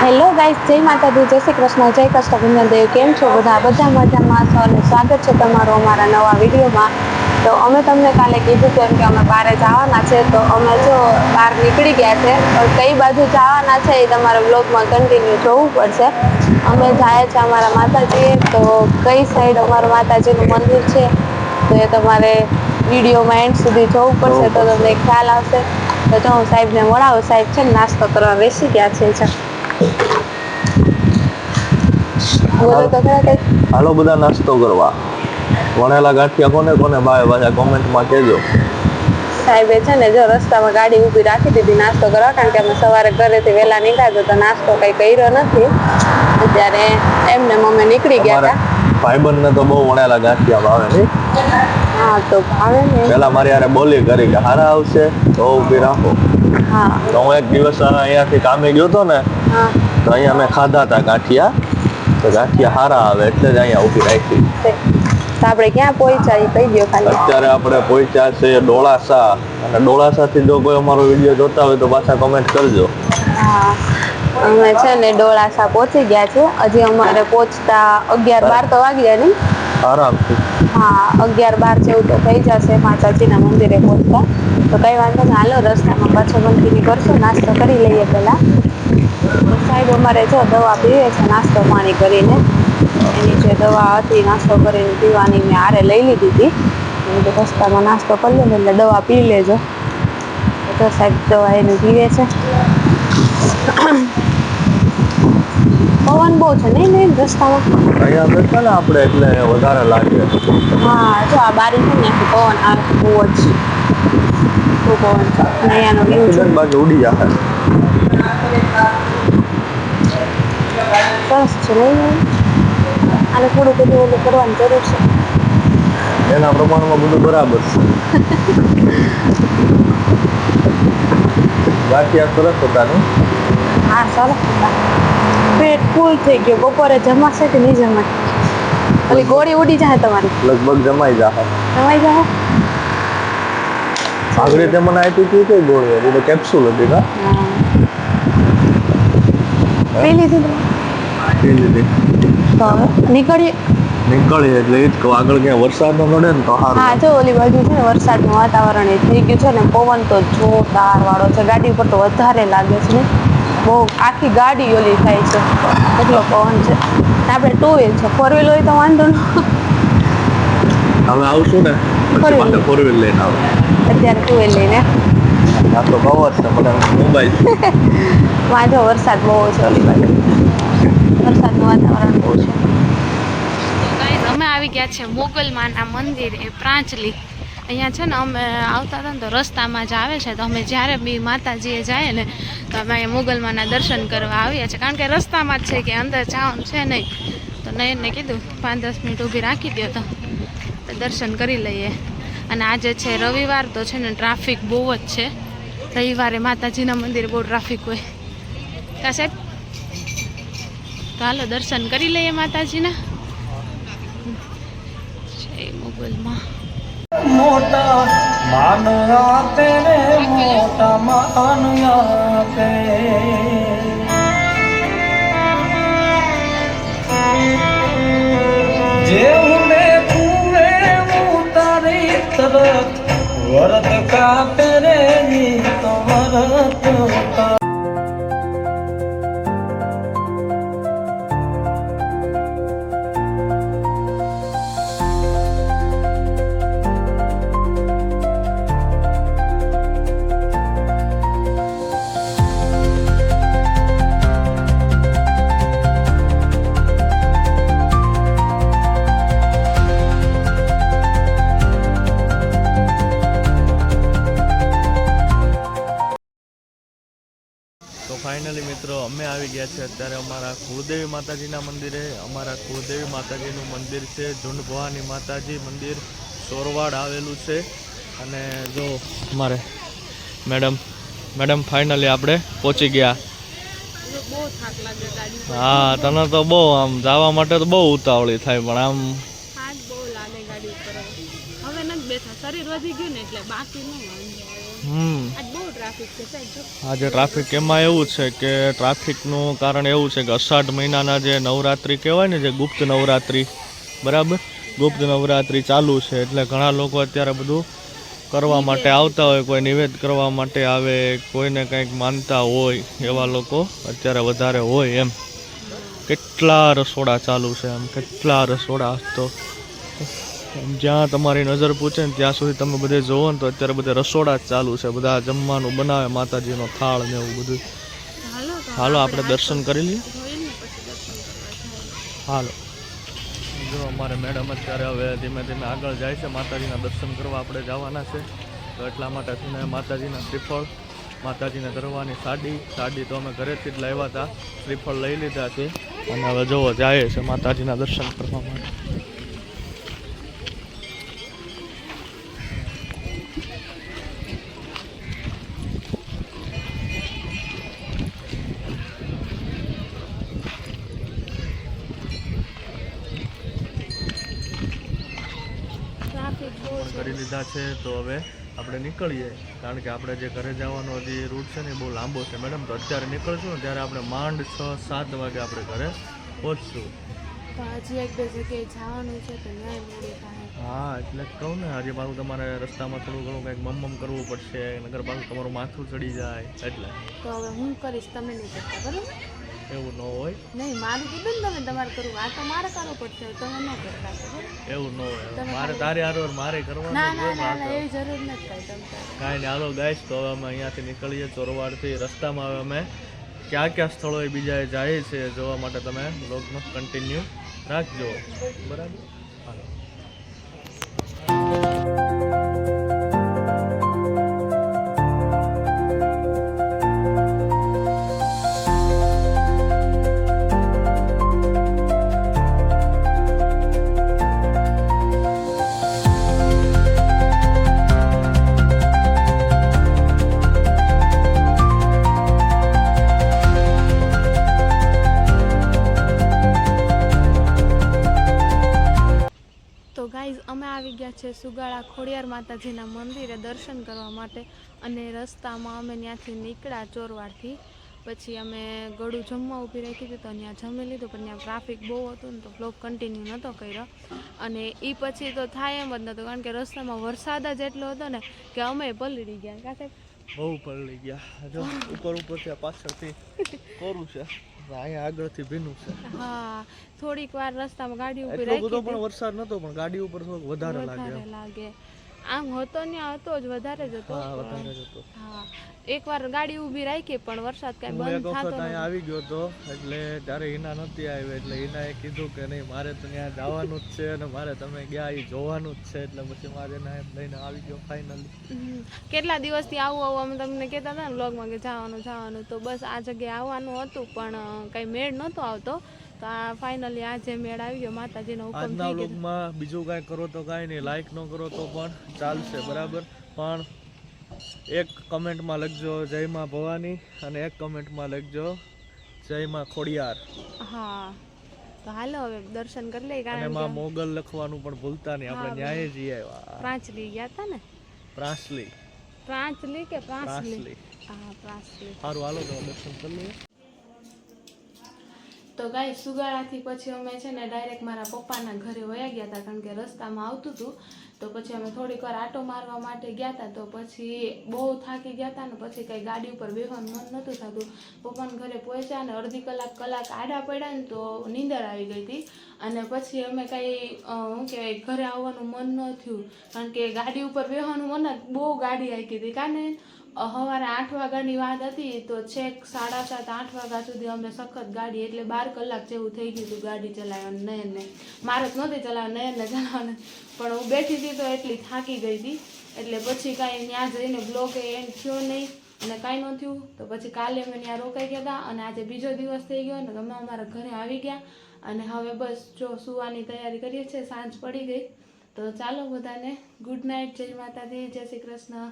Hello guys, જય માતાજી, જય શ્રી કૃષ્ણ, જય કષ્ટભંજન દેવ. કેમ છો બધા મજામાં છો અને સ્વાગત છે તમારું અમારા નવા વિડીયોમાં. તો અમે તમને કાલે કીધું તેમ કે અમે બહાર જવાના છે, તો અમે જો બહાર નીકળી ગયા છે, પણ કઈ બાજુ જવાના છે એ તમારે વ્લોગમાં કન્ટિન્યુ જોવું પડશે. અમે જાય છે અમારા માતાજીએ, તો કઈ સાઈડ અમારું માતાજીનું મંદિર છે તો એ તમારે વિડીયોમાં એન્ડ સુધી જોવું પડશે, તો તમને ખ્યાલ આવશે. તો જો હું સાહેબને મળાવું. સાહેબ છે ને નાસ્તો કરવા બેસી ગયા છે. બોલો તો ખરા કઈ. હાલો બધા નાસ્તો કરવા. વણેલા ગાંઠિયા કોને કોને ભાવે પાછા કોમેન્ટમાં કહેજો. સાહેબે છે ને જો રસ્તામાં ગાડી ઊભી રાખી દીધી નાસ્તો કરવા, કારણ કે અમે સવારે ઘરેથી વહેલા નીકળ્યા તો નાસ્તો કઈ કર્યો નથી. અત્યારે એમને મમ્મી નીકળી ગયા હતા. ભાઈબંધને તો બહુ વણેલા ગાંઠિયા ભાવે નહીં? હા તો ભાવે ને. પેલા મારી યારે બોલી કરી કે હારા આવશે તો ઊભી રાખો. હા તો હું એક દિવસ અહીંયાથી કામે ગયો હતો ને, તો અહીંયા મેં ખાધા હતા ગાંઠિયા. તો ગાંઠિયા હારા આવે એટલે જ અહીંયા ઊભી રાખી. તો આપણે ક્યાં પહોંચ્યા એ કહી દો ખાલી. અત્યારે આપણે પહોંચ્યા છે ડોળાસા, અને ડોળાસાથી જો કોઈ અમારો વિડીયો જોતા હોય તો પાછા કમેન્ટ કરજો. હા, અમે છે ને ડોળાસા પહોંચી ગયા છે. હજી અમારે પહોંચતા 11-12 તો વાગ્યા નહીં આરામથી. હા, 11-12 જેવું તો થઈ જશે માતાજીના મંદિરે પહોંચતા. તો કઈ વાંધો નહીં, હાલો રસ્તામાં પાછો કન્ટિન્યુ કરશું. નાસ્તો કરી લઈએ પહેલા. સાહેબ અમારે જો દવા પીવે છે નાસ્તો પાણી કરીને. એની જે દવા હતી નાસ્તો કરીને પીવાની મેં હારે લઈ લીધી હતી. રસ્તામાં નાસ્તો કરી લે એટલે દવા પી લેજો. તો સાહેબ દવા એનું પીવે છે. પવન બહુ છે નહીં રસ્તામાં. અહીંયા બેઠા ને આપણે એટલે વધારે લાગે. હા, જો આ બારી છે ને પવન આવે બહુ જ પવન છે. અને અહીંયાનો વ્યૂ છે બાજુ ઉડી જાય. સરસ છે નહીં? આને થોડું બધું ઓલું કરવાની જરૂર છે. એના પ્રમાણમાં બધું બરાબર છે. ગાંઠિયા સરસ હતા ને? હા સરસ હતા. પેટ ફૂલ થઈ ગયો. બપોરે જમાશે કે નહીં જમાય? ઓલી ગોળી ઉડી જાય તમારી? લગભગ જમાઈ જાય. જમાઈ જાય. આગળ તે મને આપી હતી કઈ ગોળી હતી? તો કેપ્સ્યુલ હતી કા? પી લીધી? પી લીધી. તો હવે નીકળીએ. નીકળીએ એટલે એ જ કહું, આગળ ક્યાં વરસાદ ન પડે ને તો સારું. હા, જો ઓલી બાજુ છે ને વરસાદનું વાતાવરણ એ થઈ ગયું છે ને, પવન તો જોરદાર વાળો છે. ગાડી ઉપર તો વધારે લાગે છે ને, બહુ આખી ગાડી ઓલી થાય છે, એટલો પવન છે. આપણે 2 વ્હીલ છે, 4 વ્હીલ હોય તો વાંધો ન. હવે આવશું ને પછી પાછા 4 વ્હીલ લઈને આવું. અત્યારે 2 વ્હીલ લઈને. આ તો બહુ જ છે મને મોબાઈલ. વાંધો વરસાદ બહુ છે ઓલી બાજુ. વરસાદનું વાતાવરણ બહુ છે. અમે આવી ગયા છે મોગલમાના મંદિરે પ્રાંચલી. અહીંયા છે ને અમે આવતા હતા ને તો રસ્તામાં જ આવે છે, તો અમે જ્યારે બી માતાજીએ જાય ને તો અમે અહીંયા મોગલમાના દર્શન કરવા આવ્યા છે. કારણ કે રસ્તામાં જ છે કે અંદર જવાનું છે નહીં. તો નયનને કીધું 5-10 મિનિટ ઊભી રાખી દો તો દર્શન કરી લઈએ. અને આજે છે રવિવાર, તો છે ને ટ્રાફિક બહુ જ છે. રવિવારે માતાજીના મંદિરે બહુ ટ્રાફિક હોય કા સાહેબ? તો હાલો દર્શન કરી લઈએ માતાજીના. જય મોગલમાં. મોટા માન આપે રે, મોટા માન આપે. જે ઊંડે કુવે ઉતારી તરત વરત કાપે રે, ની તો વરત કાપે. તો ફાઇનલી મિત્રો અમે આવી ગયા છે અત્યારે અમારા કુળદેવી માતાજીના મંદિરે. અમારા કુળદેવી માતાજીનું મંદિર છે ઝુંડ ભવાની માતાજી મંદિર, સોરવાડ આવેલું છે. અને જો અમારે મેડમ ફાઇનલી આપણે પહોંચી ગયા. હા, તને તો બહુ આમ જવા માટે તો બહુ ઉતાવળી થાય, પણ આમ બહુ લાગે ગાડી ઉપર. હવે નથી બેઠા, શરીર વધી ગયું ને એટલે બાકી નહીં. આજ બહુ ટ્રાફિક છે સાહેબ જો. આજે ટ્રાફિક એમાં એવું છે કે ટ્રાફિકનું કારણ એવું છે કે અષાઢ મહિનાના જે નવરાત્રિ કહેવાય ને, જે ગુપ્ત નવરાત્રિ, બરાબર, ગુપ્ત નવરાત્રિ ચાલુ છે, એટલે ઘણા લોકો અત્યારે બધું કરવા માટે આવતા હોય. કોઈ નિવેદ કરવા માટે આવે, કોઈને કંઈક માનતા હોય, એવા લોકો અત્યારે વધારે હોય એમ. કેટલા રસોડા ચાલુ છે એમ, કેટલા રસોડા. તો જ્યાં તમારી નજર પૂછે ને ત્યાં સુધી તમે બધે જોવો ને તો અત્યારે બધે રસોડા જ ચાલુ છે. બધા જમવાનું બનાવે, માતાજીનો થાળ ને એવું બધું. હાલો આપણે દર્શન કરી લઈએ. હાલો. જો અમારે મેડમ અત્યારે હવે ધીમે ધીમે આગળ જાય છે, માતાજીના દર્શન કરવા આપણે જવાના છે. તો એટલા માટે થઈને માતાજીના શ્રીફળ, માતાજીને ધરવાની સાડી તો અમે ઘરેથી જ લાવ્યા હતા, શ્રીફળ લઈ લીધા છે અને હવે જોવો જાય છે માતાજીના દર્શન કરવા માટે. કરી લીધા છે તો હવે આપણે નીકળીએ, કારણ કે આપણે જે ઘરે જવાનો જે રૂટ છે ને એ બહુ લાંબો છે મેડમ. તો અત્યારે નીકળશું ને ત્યારે આપણે માંડ 6-7 વાગે આપણે ઘરે પહોંચશું. હજી એક બે જગ્યાએ જવાનું છે તો ન્યાય મોડું થાય. હા એટલે જ કહું ને, હજી પાછું તમારે રસ્તામાં થોડું ઘણું કંઈક મમ કરવું પડશે, નગર પાછું તમારું માથું ચડી જાય. એટલે તો હવે હું કરીશ, તમે નહીં કરતા બરાબર? એવું ન હોય. નહીં, મારું કીધું ને તમે તમારે કરવું, આ તો મારે કરવું પડશે, તમે ન કરતા બરાબર? એવું ન હોય. મારે તારે હારો મારે કરવાનું. ના એવી જરૂર નથી કાંઈ તમે. કાંઈ નહીં. હાલો ગાઈસ, તો હવે અમે અહીંયાથી નીકળીએ ચોરવાડથી. રસ્તામાં હવે અમે કયા સ્થળોએ બીજાએ જાય છે જોવા માટે તમે બ્લોગનો કન્ટિન્યુ રાખજો, બરાબર? હાલો. અમે આવી ગયા છે સુગાળા ખોડિયાર માતાજીના મંદિરે દર્શન કરવા માટે. અને રસ્તામાં અમે ત્યાંથી નીકળ્યા ચોરવાડથી. પછી અમે ગળું જમવા ઊભી રાખી હતી તો ત્યાં જમી લીધું, પણ ત્યાં ટ્રાફિક બહુ હતું ને તો બ્લોગ કન્ટિન્યુ નહોતો કર્યો. અને એ પછી તો થાય એમ જ નહોતું, કારણ કે રસ્તામાં વરસાદ જ એટલો હતો ને કે અમે પલળી ગયા. કા સાહેબ? બહુ પલળી ગયા. જો ઉપર ત્યાં પાછળથી કોરું છે, અહીંયા આગળથી ભીનું છે. હા, થોડીક વાર રસ્તામાં ગાડી ઊભી એટલો બધો રાખી પણ વરસાદ નતો, પણ ગાડી ઉપર થોડુંક વધારે લાગે. આમ હતો ત્યાં હતો જ, વધારે જ હતો. હા, એકવાર ગાડી ઊભી રાખી પણ વરસાદ કાંઈ બંધ થતો નહોતો. અહીંયા આવી ગયો તો એટલે ત્યારે હિના નહોતી આવી, એટલે હિનાએ કીધું કે નહીં મારે તો ત્યાં જવાનું જ છે અને મારે તમે ગયા એ જોવાનું જ છે, એટલે પછી મારે એના એમ લઈને આવી ગયો ફાઇનલી. કેટલા દિવસથી આવું અમે તમને કહેતા હતા ને વ્લોગમાં કે જવાનું, તો બસ આ જગ્યાએ આવવાનું હતું પણ કંઈ મેળ નહોતો આવતો. તો આ ફાઇનલી આજે મેળ આવી ગયો, માતાજીનો હુકમ થઈ ગયો. આજના વ્લોગમાં બીજું કાંઈ કરો તો કાંઈ નહીં, લાઈક ન કરો તો પણ ચાલશે, બરાબર? પણ એક કમેન્ટમાં લખજો જય માં ભવાની અને એક કમેન્ટમાં લખજો જય માં ખોડિયાર. હા, તો હાલો હવે દર્શન કરી લઈએ. અને માં મોગલ લખવાનું પણ ભૂલતા નહીં, આપણે ન્યાય જઈ આવ્યા. પ્રાંચલી ગયા હતા ને? પ્રાંચલી કે પ્રાંચલી? હા, પ્રાંચલી. સારું, હાલો તો દર્શન કરી લઈએ. તો ગાઈ સુગાળાથી પછી અમે છે ને ડાયરેક્ટ મારા પપ્પાના ઘરે વયા ગયા હતા, કારણ કે રસ્તામાં આવતું હતું. તો પછી અમે થોડીક વાર આટો મારવા માટે ગયા હતા. તો પછી બહુ થાકી ગયા હતા ને પછી કંઈ ગાડી ઉપર બેસવાનું મન નહોતું થતું. પપ્પાના ઘરે પહોંચ્યા ને અડધી કલાક આડા પડ્યા ને તો નીંદર આવી ગઈ હતી. અને પછી અમે કાંઈ શું કહેવાય ઘરે આવવાનું મન ન થયું, કારણ કે ગાડી ઉપર બેસવાનું મન જ બહુ ગાડી હાંકી હતી. કાને સવારે 8 વાગ્યાની વાત હતી તો છેક 7:30-8 વાગ્યા સુધી અમે સખત ગાડી, એટલે 12 કલાક જેવું થઈ ગયું હતું ગાડી ચલાવવાનું. નયનને મારે જ નહોતી ચલાવવાનું, નયનને ચલાવવાનું, પણ હું બેઠી હતી તો એટલી થાકી ગઈ હતી. એટલે પછી કાંઈ ત્યાં જઈને બ્લોગ એન્ડ થયો નહીં અને કાંઈ ન થયું. તો પછી કાલે અમે ત્યાં રોકાઈ ગયા હતા અને આજે બીજો દિવસ થઈ ગયો ને અમે અમારા ઘરે આવી ગયા. અને હવે બસ જો સુવાની તૈયારી કરીએ છીએ, સાંજ પડી ગઈ. તો ચાલો બધાને ગુડ નાઇટ, જય માતાજી, જય શ્રી કૃષ્ણ.